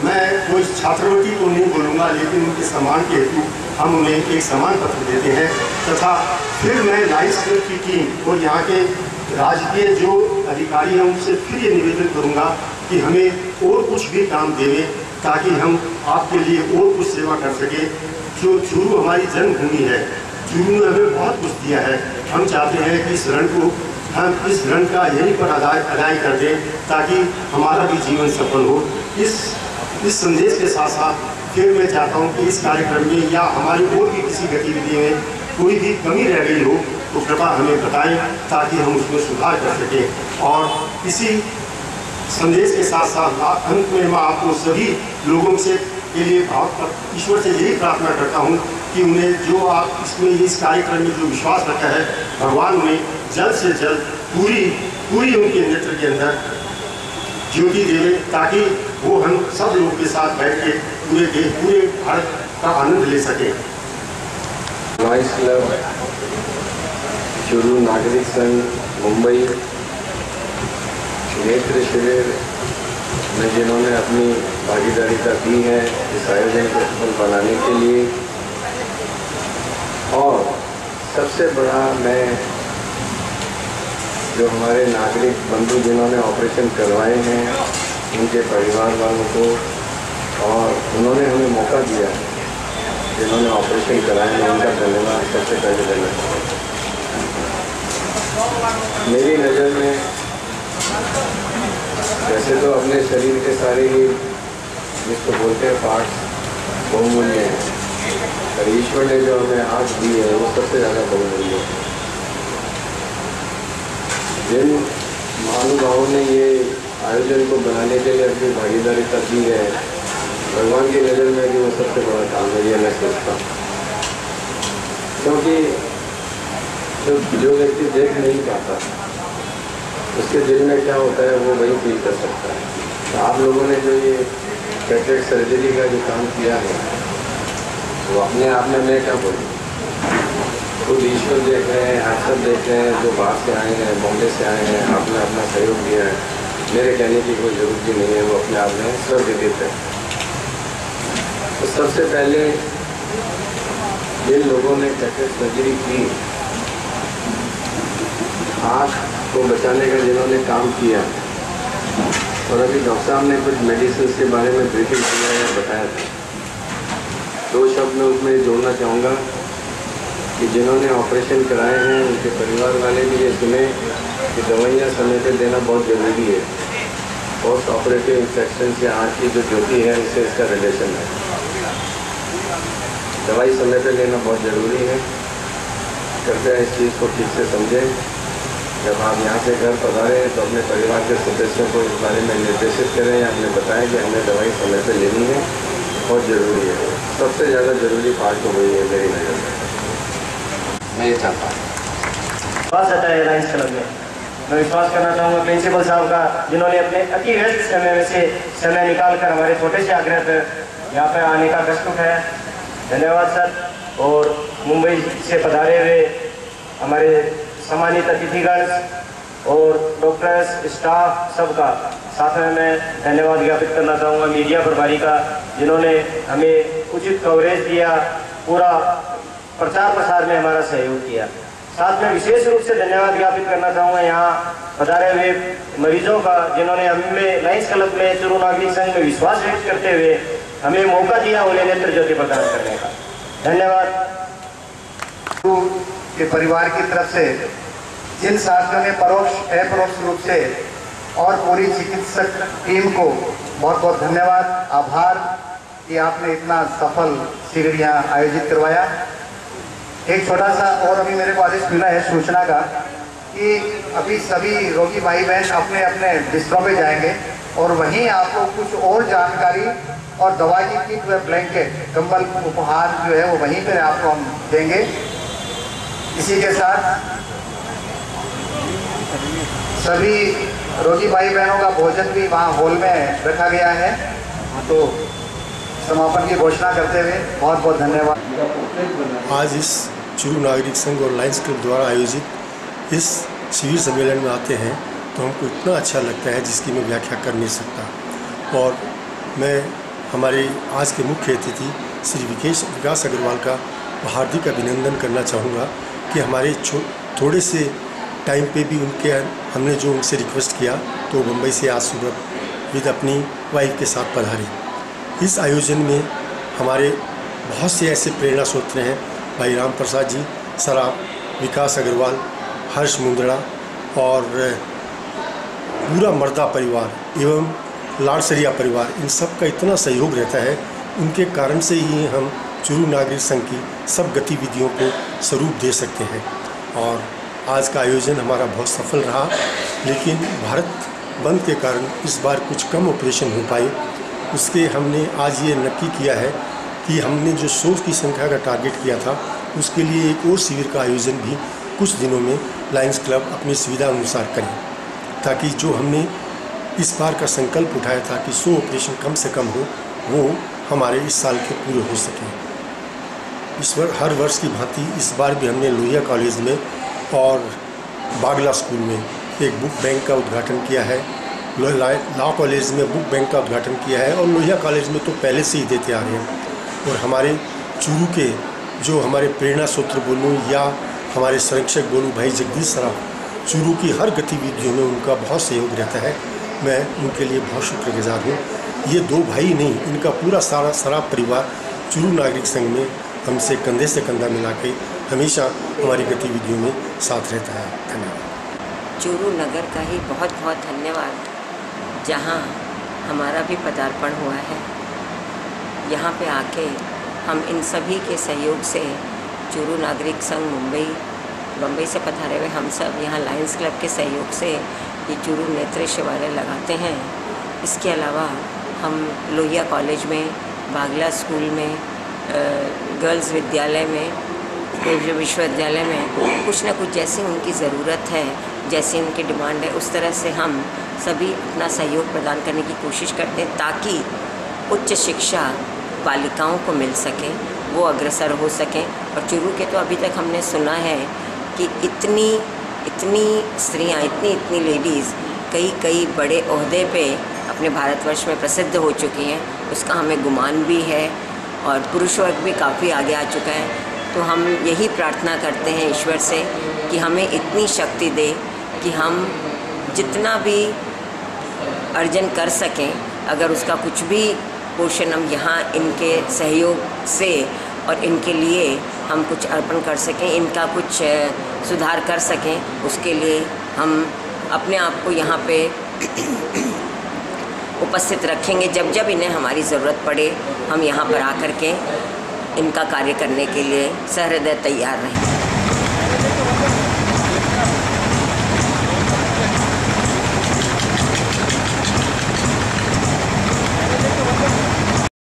मैं कोई छात्रवृत्ति तो नहीं बोलूँगा, लेकिन उनके सम्मान के हेतु हम उन्हें एक सम्मान पत्र देते हैं। तथा फिर मैं लायंस क्लब की टीम और यहाँ के राजकीय जो अधिकारी हैं उनसे फिर ये निवेदन करूँगा कि हमें और कुछ भी काम देवें, ताकि हम आपके लिए और कुछ सेवा कर सकें। जो चूरू हमारी जन्मभूमि है, चूरू ने हमें बहुत कुछ दिया है। हम चाहते हैं कि इस ऋण को हम इस ऋण का यहीं पर अदाई कर दें, ताकि हमारा भी जीवन सफल हो। इस संदेश के साथ साथ फिर मैं चाहता हूँ कि इस कार्यक्रम में या हमारी और भी किसी गतिविधि में कोई भी कमी रह गई हो तो कृपया हमें बताएं, ताकि हम उसमें सुधार कर सकें। और इसी संदेश के साथ साथ अंत में मैं आपको सभी लोगों से के लिए ईश्वर से यही प्रार्थना करता हूँ कि उन्हें जो आप इसमें इस कार्यक्रम में जो विश्वास रखा है, भगवान उन्हें जल्द से जल्द पूरी उनके नेत्र के अंदर ज्योति देवे, ताकि वो हम सब लोगों के साथ बैठ के पूरे भारत का आनंद ले सकें। लायंस क्लब, चूरू नागरिक संघ मुंबई नेत्र शिविर में जिन्होंने अपनी भागीदारी दी है इस आयोजन को सफल बनाने के लिए। और सबसे बड़ा मैं जो हमारे नागरिक बंधु जिन्होंने ऑपरेशन करवाए हैं उनके परिवार वालों को, और उन्होंने हमें मौका दिया, जिन्होंने ऑपरेशन कराए, मैं उनका धन्यवाद सबसे पहले देना चाहूँगा। मेरी नज़र में वैसे तो अपने शरीर के सारे ही जिसको बोलते हैं पार्ट्स बहुमूल्य हैं, पर ईश्वर ने जो हमें आँख दी है वो सबसे ज़्यादा बहुमूल्य है। जिन महानुभावों ने ये आयोजन को बनाने के लिए अपनी भागीदारी दी है, भगवान की नज़र में भी वो सबसे बड़ा काम है, ये मैं सोचता हूँ। क्योंकि जो व्यक्ति देख नहीं पाता उसके दिल में क्या होता है वो वही फील कर सकता है। तो आप लोगों ने जो ये कैटरेक्ट सर्जरी का जो काम किया है वो अपने आप में मैं क्या बोलूँ, खुद ईश्वर देख रहे हैं, आप सब देख रहे हैं, जो बाहर से आए हैं, बॉम्बे से आए हैं, आपने अपना सहयोग दिया है। मेरे कहने की कोई ज़रूरत ही नहीं है, वो अपने आप में स्वर्गीत है। तो सबसे पहले जिन लोगों ने कैटरेक्ट सर्जरी की, आँख को बचाने का जिन्होंने काम किया, और अभी डॉक्टर साहब ने कुछ मेडिसिन के बारे में ब्रीफिंग किया या बताया था, दो शब्द में उसमें जोड़ना चाहूँगा कि जिन्होंने ऑपरेशन कराए हैं उनके परिवार वाले भी ये सुने कि दवाइयाँ समय पर देना बहुत ज़रूरी है। पोस्ट ऑपरेटिव इंफेक्शन से आँख की जो ज्योति है उससे इसका रिलेशन है। दवाई समय पर लेना बहुत ज़रूरी है। कृपया इस चीज़ को ठीक से समझें। जब आप यहाँ से घर पधारें तो अपने परिवार के सदस्यों को इस बारे में निर्देशित करें या हमें बताएं कि हमें दवाई समय पर लेनी है, बहुत ज़रूरी है। सबसे ज़्यादा ज़रूरी पार्ट तो वही है मेरी नज़र में, मैं ये चाहता हूँ। विश्वास आता है लायंस क्लब में। मैं विश्वास करना चाहूँगा प्रिंसिपल साहब का, जिन्होंने अपने अति व्यस्त समय में से समय निकाल कर हमारे छोटे से आग्रह पर यहाँ पर आने का कष्ट उठाया। धन्यवाद सर। और मुंबई से पधारे हुए हमारे सम्मानित अतिथिगण और डॉक्टर्स, स्टाफ सबका। साथ में मैं धन्यवाद ज्ञापित करना चाहूँगा मीडिया प्रभारी का, जिन्होंने हमें उचित कवरेज दिया, पूरा प्रचार प्रसार में हमारा सहयोग किया। साथ में विशेष रूप से धन्यवाद ज्ञापित करना चाहूँगा यहाँ पधारे हुए मरीजों का, जिन्होंने हमें लायंस क्लब में चूरू नागरिक संघ में विश्वास व्यक्त करते हुए हमें मौका दिया उन्हें नेत्र ज्योति प्रदान करने का। धन्यवाद। के परिवार की तरफ से जिन साथियों ने परोक्ष अपरोक्ष रूप से और पूरी चिकित्सक टीम को बहुत बहुत धन्यवाद, आभार कि आपने इतना सफल शिविर यहाँ आयोजित करवाया। एक छोटा सा और अभी मेरे को आदेश मिला है सूचना का कि अभी सभी रोगी भाई बहन अपने अपने बिस्तरों पे जाएंगे और वहीं आपको कुछ और जानकारी और दवा की किट व ब्लैंकेट, कंबल, उपहार जो है वो वहीं पर आपको हम देंगे। इसी के साथ सभी रोगी भाई बहनों का भोजन भी वहाँ हॉल में रखा गया है। तो समापन की घोषणा करते हुए बहुत बहुत धन्यवाद। आज इस चूरू नागरिक संघ और लायंस क्लब द्वारा आयोजित इस शिविर सम्मेलन में आते हैं तो हमको इतना अच्छा लगता है जिसकी मैं व्याख्या कर नहीं सकता। और मैं हमारे आज के मुख्य अतिथि श्री विकास अग्रवाल का हार्दिक अभिनंदन करना चाहूँगा कि हमारे थोड़े से टाइम पे भी हमने जो उनसे रिक्वेस्ट किया तो मुंबई से आज सुबह विद अपनी वाइफ के साथ पधारे। इस आयोजन में हमारे बहुत से ऐसे प्रेरणा स्रोत हैं, भाई राम प्रसाद जी, सराफ, विकास अग्रवाल, हर्ष मुंदड़ा और पूरा मर्दा परिवार एवं लाड़सरिया परिवार, इन सब का इतना सहयोग रहता है। उनके कारण से ही हम चूरू नागरिक संघ की सब गतिविधियों को स्वरूप दे सकते हैं। और आज का आयोजन हमारा बहुत सफल रहा, लेकिन भारत बंद के कारण इस बार कुछ कम ऑपरेशन हो पाए। उसके हमने आज ये नक्की किया है कि हमने जो 100 की संख्या का टारगेट किया था उसके लिए एक और शिविर का आयोजन भी कुछ दिनों में लायंस क्लब अपनी सुविधा अनुसार करें, ताकि जो हमने इस बार का संकल्प उठाया था कि 100 ऑपरेशन कम से कम हो, वो हमारे इस साल के पूरे हो सकें। हर वर्ष की भांति इस बार भी हमने लोहिया कॉलेज में और बागला स्कूल में एक बुक बैंक का उद्घाटन किया है। लॉ कॉलेज में बुक बैंक का उद्घाटन किया है और लोहिया कॉलेज में तो पहले से ही देते आ रहे हैं। और हमारे चूरू के जो हमारे प्रेरणा सूत्र बोलूँ या हमारे संरक्षक बोलूँ, भाई जगदीश सराफ, चूरू की हर गतिविधियों में उनका बहुत सहयोग रहता है। मैं उनके लिए बहुत शुक्रगुजार हूँ। ये 2 भाई नहीं, इनका पूरा सारा सराफ परिवार चूरू नागरिक संघ में हमसे कंधे से कंधा मिला के हमेशा हमारी गतिविधियों में साथ रहता है। धन्यवाद। चूरू नगर का ही बहुत बहुत धन्यवाद, जहाँ हमारा भी पदार्पण हुआ है। यहाँ पे आके हम इन सभी के सहयोग से चूरू नागरिक संघ बम्बई से पधारे हुए हम सब यहाँ लायंस क्लब के सहयोग से ये चूरू नेत्र शिवालय लगाते हैं। इसके अलावा हम लोहिया कॉलेज में, बागला स्कूल में, गर्ल्स विद्यालय में, विश्वविद्यालय में कुछ न कुछ जैसे उनकी ज़रूरत है, जैसे उनकी डिमांड है, उस तरह से हम सभी अपना सहयोग प्रदान करने की कोशिश करते हैं ताकि उच्च शिक्षा बालिकाओं को मिल सके, वो अग्रसर हो सकें। और चूरू के तो अभी तक हमने सुना है कि इतनी स्त्रियाँ, इतनी लेडीज़ कई बड़े ओहदे पे अपने भारतवर्ष में प्रसिद्ध हो चुकी हैं, उसका हमें गुमान भी है। और पुरुष वर्ग भी काफ़ी आगे आ चुका है। तो हम यही प्रार्थना करते हैं ईश्वर से कि हमें इतनी शक्ति दे कि हम जितना भी अर्जन कर सकें, अगर उसका कुछ भी पोर्शन हम यहाँ इनके सहयोग से और इनके लिए हम कुछ अर्पण कर सकें, इनका कुछ सुधार कर सकें, उसके लिए हम अपने आप को यहाँ पे उपस्थित रखेंगे। जब इन्हें हमारी ज़रूरत पड़े, हम यहाँ पर आकर के इनका कार्य करने के लिए सहृदय तैयार रहें।